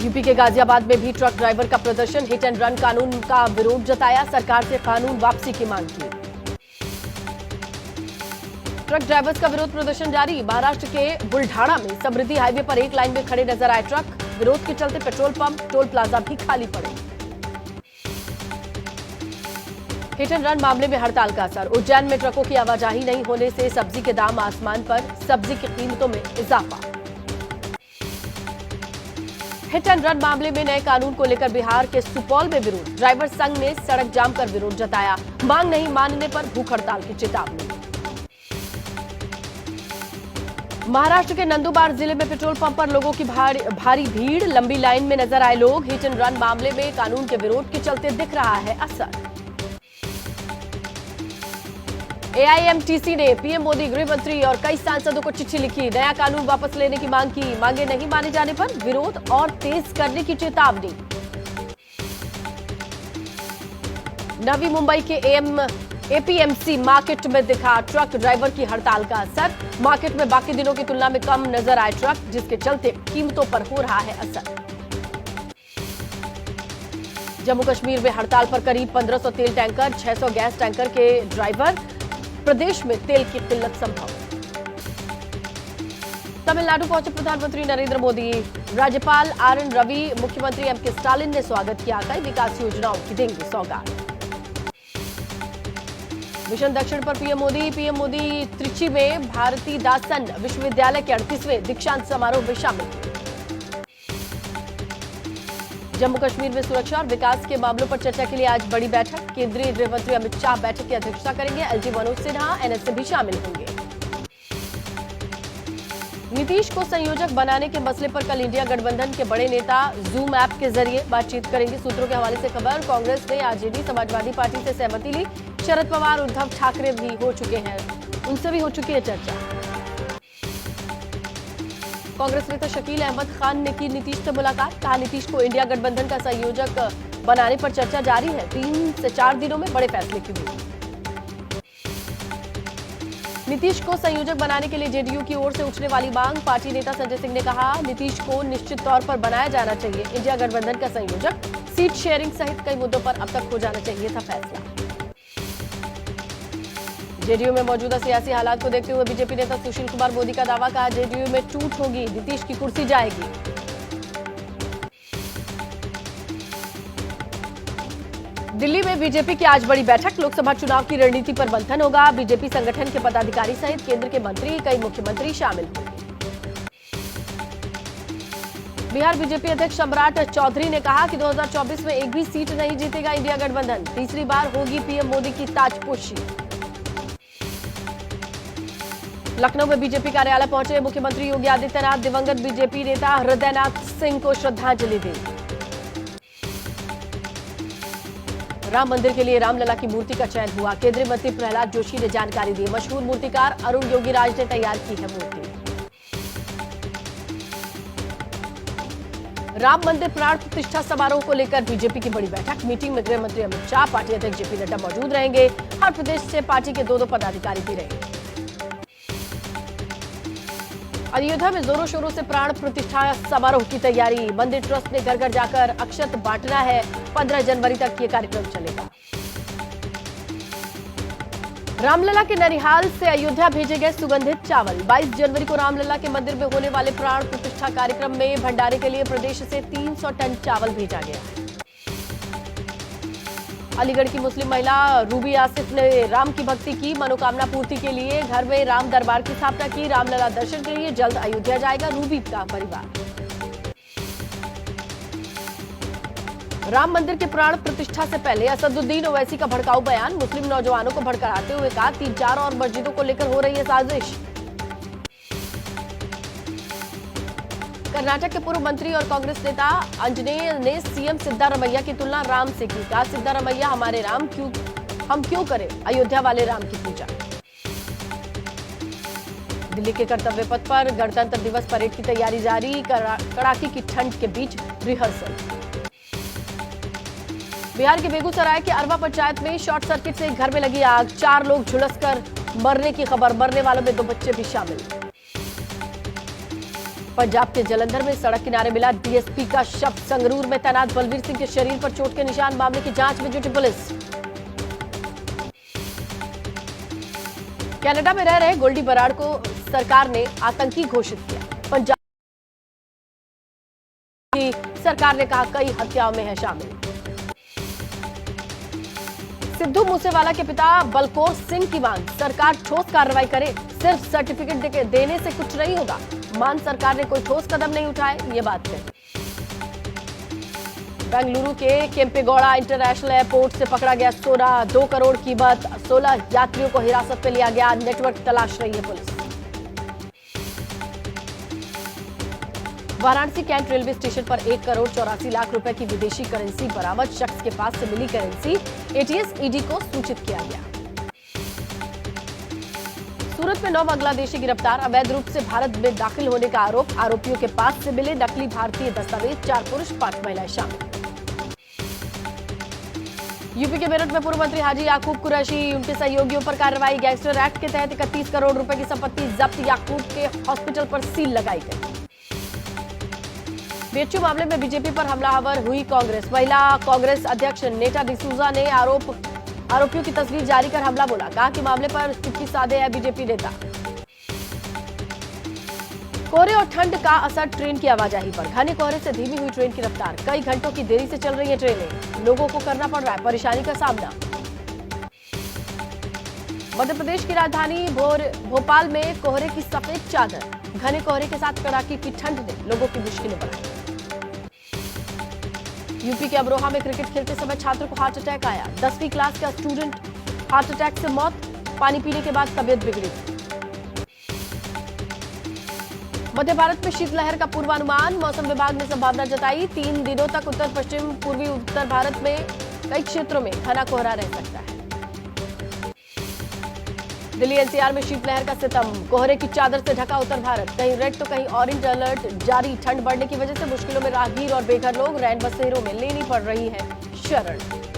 UP के गाजियाबाद में भी ट्रक ड्राइवर का प्रदर्शन, हिट एंड रन कानून का विरोध जताया, सरकार से कानून वापसी की मांग की। ट्रक ड्राइवर्स का विरोध प्रदर्शन जारी, महाराष्ट्र के बुल्ढाणा में समृद्धि हाईवे पर एक लाइन में खड़े नजर आए ट्रक, विरोध के चलते पेट्रोल पंप, टोल प्लाजा भी खाली पड़े। हिट एंड रन मामले में हड़ताल का असर, उज्जैन में ट्रकों की आवाजाही नहीं होने से सब्जी के दाम आसमान पर, सब्जी की कीमतों में इजाफा। हिट एंड रन मामले में नए कानून को लेकर बिहार के सुपौल में विरोध, ड्राइवर संघ ने सड़क जाम कर विरोध जताया, मांग नहीं मानने पर भूख हड़ताल की चेतावनी। महाराष्ट्र के नंदुरबार जिले में पेट्रोल पंप पर लोगों की भारी भीड़, लंबी लाइन में नजर आए लोग, हिट एंड रन मामले में कानून के विरोध के चलते दिख रहा है असर। एआईएमटीसी ने पीएम मोदी, गृह मंत्री और कई सांसदों को चिट्ठी लिखी, नया कानून वापस लेने की मांग की, मांगे नहीं माने जाने पर विरोध और तेज करने की चेतावनी। नवी मुंबई के एपीएमसी मार्केट में दिखा ट्रक ड्राइवर की हड़ताल का असर, मार्केट में बाकी दिनों की तुलना में कम नजर आए ट्रक, जिसके चलते कीमतों पर हो रहा है असर। जम्मू कश्मीर में हड़ताल पर करीब 1500 तेल टैंकर, 600 गैस टैंकर के ड्राइवर, प्रदेश में तेल की किल्लत संभव। तमिलनाडु पहुंचे प्रधानमंत्री नरेंद्र मोदी, राज्यपाल आरएन रवि, मुख्यमंत्री एमके स्टालिन ने स्वागत किया, कई विकास योजनाओं की देंगे सौगात। मिशन दक्षिण पर पीएम मोदी त्रिची में भारती दासन विश्वविद्यालय के 38वें दीक्षांत समारोह में शामिल हुए। जम्मू कश्मीर में सुरक्षा और विकास के मामलों पर चर्चा के लिए आज बड़ी बैठक, केंद्रीय गृह मंत्री अमित शाह बैठक की अध्यक्षता करेंगे, एलजी मनोज सिन्हा एनएस से भी शामिल होंगे। नीतीश को संयोजक बनाने के मसले पर कल इंडिया गठबंधन के बड़े नेता जूम ऐप के जरिए बातचीत करेंगे, सूत्रों के हवाले से खबर। कांग्रेस ने आरजेडी समाजवादी पार्टी से सहमति ली, शरद पवार उद्धव ठाकरे भी हो चुके हैं, उनसे भी हो चुकी है चर्चा। कांग्रेस नेता शकील अहमद खान ने की नीतीश से मुलाकात, कहा नीतीश को इंडिया गठबंधन का संयोजक बनाने पर चर्चा जारी है, 3 से 4 दिनों में बड़े फैसले की हुई। नीतीश को संयोजक बनाने के लिए जेडीयू की ओर से उठने वाली मांग, पार्टी नेता संजय सिंह ने कहा नीतीश को निश्चित तौर पर बनाया जाना चाहिए इंडिया गठबंधन का संयोजक, सीट शेयरिंग सहित कई मुद्दों पर अब तक हो जाना चाहिए था फैसला। जेडीयू में मौजूदा सियासी हालात को देखते हुए बीजेपी नेता सुशील कुमार मोदी का दावा, कहा जेडीयू में टूट होगी, नीतीश की कुर्सी जाएगी। दिल्ली में बीजेपी की आज बड़ी बैठक, लोकसभा चुनाव की रणनीति पर मंथन होगा, बीजेपी संगठन के पदाधिकारी सहित केंद्र के मंत्री, कई मुख्यमंत्री शामिल होंगे। बिहार बीजेपी अध्यक्ष सम्राट चौधरी ने कहा कि 2024 में एक भी सीट नहीं जीतेगा इंडिया गठबंधन, तीसरी बार होगी पीएम मोदी की ताजपोशी। लखनऊ में बीजेपी कार्यालय पहुंचे मुख्यमंत्री योगी आदित्यनाथ, दिवंगत बीजेपी नेता हृदयनाथ सिंह को श्रद्धांजलि दी। राम मंदिर के लिए रामलला की मूर्ति का चयन हुआ, केंद्रीय मंत्री प्रहलाद जोशी ने जानकारी दी, मशहूर मूर्तिकार अरुण योगीराज ने तैयार की है मूर्ति। राम मंदिर प्राण प्रतिष्ठा समारोह को लेकर बीजेपी की बड़ी बैठक, मीटिंग में गृह मंत्री अमित शाह, पार्टी अध्यक्ष जेपी नड्डा मौजूद रहेंगे, हर प्रदेश से पार्टी के 2-2 पदाधिकारी भी रहेंगे। अयोध्या में जोरों शोरों से प्राण प्रतिष्ठा समारोह की तैयारी, मंदिर ट्रस्ट ने घर घर जाकर अक्षत बांटना है, 15 जनवरी तक ये कार्यक्रम चलेगा। रामलला के ननिहाल से अयोध्या भेजे गए सुगंधित चावल, 22 जनवरी को रामलला के मंदिर में होने वाले प्राण प्रतिष्ठा कार्यक्रम में भंडारे के लिए प्रदेश से 300 टन चावल भेजा गया। अलीगढ़ की मुस्लिम महिला रूबी आसिफ ने राम की भक्ति की, मनोकामना पूर्ति के लिए घर में राम दरबार की स्थापना की, रामलला दर्शन के लिए जल्द अयोध्या जाएगा रूबी का परिवार। राम मंदिर के प्राण प्रतिष्ठा से पहले असदुद्दीन ओवैसी का भड़काऊ बयान, मुस्लिम नौजवानों को भड़काते हुए कहा 3-4 और मस्जिदों को लेकर हो रही है साजिश। कर्नाटक के पूर्व मंत्री और कांग्रेस नेता अंजनेय ने सीएम सिद्धारमैया की तुलना राम से की, कहा सिद्धारमैया हमारे राम, हम क्यों करें अयोध्या वाले राम की पूजा। दिल्ली के कर्तव्य पथ पर गणतंत्र दिवस परेड की तैयारी जारी, कड़ाके की ठंड के बीच रिहर्सल। बिहार के बेगूसराय के अरवा पंचायत में शॉर्ट सर्किट से एक घर में लगी आग, 4 लोग झुलसकर मरने की खबर, मरने वालों में 2 बच्चे भी शामिल। पंजाब के जलंधर में सड़क किनारे मिला डीएसपी का शव। संगरूर में तैनात बलवीर सिंह के शरीर पर चोट के निशान। मामले की जांच में जुटी पुलिस। कनाडा में रह रहे गोल्डी बराड़ को सरकार ने आतंकी घोषित किया। पंजाब की सरकार ने कहा कई हत्याओं में है शामिल। सिद्धू मूसेवाला के पिता बलकौर सिंह की मांग, सरकार ठोस कार्रवाई करे, सिर्फ सर्टिफिकेट देने से कुछ नहीं होगा। मान सरकार ने कोई ठोस कदम नहीं उठाए, ये बात है। बेंगलुरु के केम्पेगौड़ा इंटरनेशनल एयरपोर्ट से पकड़ा गया सोना, 2 करोड़ कीमत। 16 यात्रियों को हिरासत में लिया गया। नेटवर्क तलाश रही है पुलिस। वाराणसी कैंट रेलवे स्टेशन पर 1 करोड़ 84 लाख रुपए की विदेशी करेंसी बरामद। शख्स के पास से मिली करेंसी एटीएस ईडी को सूचित किया गया। सूरत में 9 बांग्लादेशी गिरफ्तार। अवैध रूप से भारत में दाखिल होने का आरोप। आरोपियों के पास से मिले नकली भारतीय दस्तावेज। 4 पुरुष 5 महिलाएं शामिल। यूपी के मेरठ में पूर्व मंत्री हाजी याकूब कुरैशी, उनके सहयोगियों पर कार्रवाई। गैंगस्टर एक्ट के तहत 31 करोड़ रुपए की संपत्ति जब्त। याकूब के हॉस्पिटल पर सील लगाई गई। बीएचयू मामले में बीजेपी पर हमलावर हुई कांग्रेस। महिला कांग्रेस अध्यक्ष नेटा डिसूजा ने आरोपियों की तस्वीर जारी कर हमला बोला। कहा कि मामले पर स्थिति साधे है बीजेपी नेता। कोहरे और ठंड का असर ट्रेन की आवाजाही पर। घने कोहरे से धीमी हुई ट्रेन की रफ्तार। कई घंटों की देरी से चल रही है ट्रेनें। लोगों को करना पड़ रहा है परेशानी का सामना। मध्य प्रदेश की राजधानी भोपाल में कोहरे की सफेद चादर। घने कोहरे के साथ कड़ाके की ठंड ने लोगों की मुश्किलें बढ़ाई। यूपी के अमरोहा में क्रिकेट खेलते समय छात्र को हार्ट अटैक आया। 10वीं क्लास का स्टूडेंट, हार्ट अटैक से मौत। पानी पीने के बाद तबीयत बिगड़ी। मध्य भारत में शीतलहर का पूर्वानुमान। मौसम विभाग ने संभावना जताई। 3 दिनों तक उत्तर पश्चिम पूर्वी उत्तर भारत में कई क्षेत्रों में घना कोहरा रह सकता है। दिल्ली एनसीआर में शीतलहर का सितम। कोहरे की चादर से ढका उत्तर भारत। कहीं रेड तो कहीं ऑरेंज अलर्ट जारी। ठंड बढ़ने की वजह से मुश्किलों में राहगीर और बेघर लोग। रैन बसेरों में लेनी पड़ रही है शरण।